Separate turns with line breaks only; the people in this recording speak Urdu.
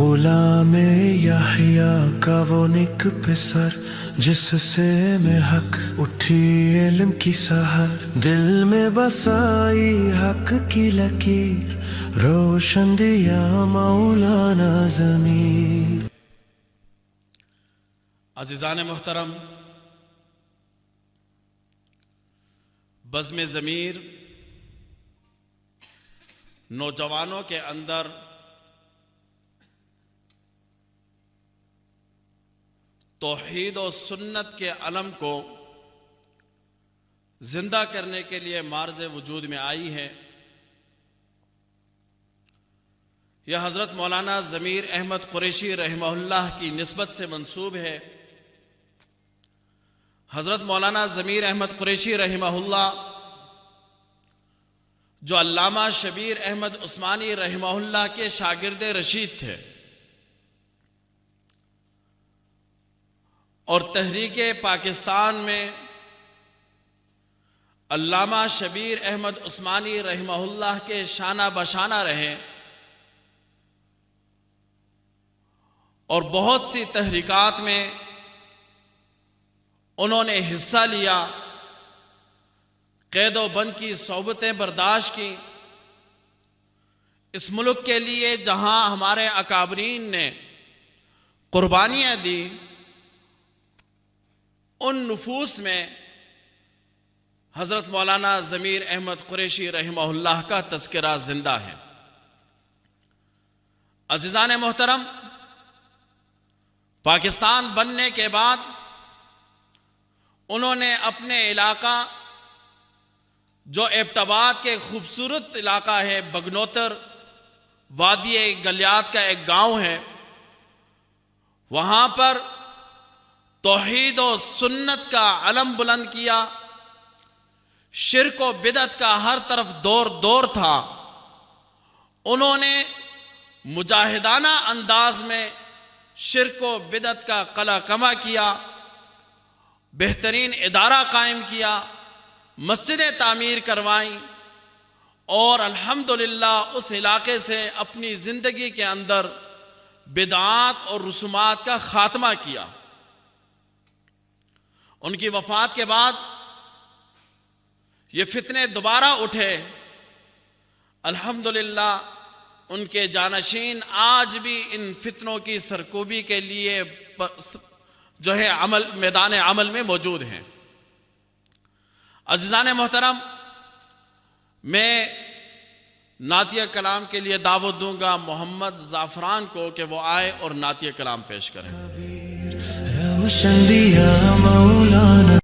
غلام یحییٰ کا وہ نک پسر جس سے میں حق اٹھی علم کی سحر، دل میں بسائی حق کی لکیر، روشن دیا مولانا ضمیر۔
عزیزان محترم، بزم ضمیر نوجوانوں کے اندر توحید و سنت کے علم کو زندہ کرنے کے لیے معرض وجود میں آئی ہے۔ یہ حضرت مولانا ضمیر احمد قریشی رحمہ اللہ کی نسبت سے منسوب ہے۔ حضرت مولانا ضمیر احمد قریشی رحمہ اللہ جو علامہ شبیر احمد عثمانی رحمہ اللہ کے شاگرد رشید تھے اور تحریک پاکستان میں علامہ شبیر احمد عثمانی رحمہ اللہ کے شانہ بشانہ رہے اور بہت سی تحریکات میں انہوں نے حصہ لیا، قید و بند کی صحبتیں برداشت کی۔ اس ملک کے لیے جہاں ہمارے اکابرین نے قربانیاں دی، ان نفوس میں حضرت مولانا ضمیر احمد قریشی رحمہ اللہ کا تذکرہ زندہ ہے۔ عزیزان محترم، پاکستان بننے کے بعد انہوں نے اپنے علاقہ جو ایبٹ آباد کے خوبصورت علاقہ ہے، بگنوتر وادی گلیات کا ایک گاؤں ہے، وہاں پر توحید و سنت کا علم بلند کیا۔ شرک و بدعت کا ہر طرف دور دور تھا۔ انہوں نے مجاہدانہ انداز میں شرک و بدعت کا قلع کما کیا، بہترین ادارہ قائم کیا، مسجدیں تعمیر کروائیں اور الحمدللہ اس علاقے سے اپنی زندگی کے اندر بدعات اور رسومات کا خاتمہ کیا۔ ان کی وفات کے بعد یہ فتنے دوبارہ اٹھے۔ الحمدللہ ان کے جانشین آج بھی ان فتنوں کی سرکوبی کے لیے جو ہے میدان عمل میں موجود ہیں۔ عزیزان محترم، میں نعتیہ کلام کے لیے دعوت دوں گا محمد زعفران کو کہ وہ آئے اور نعتیہ کلام پیش کریں۔
روشن دیا مولانا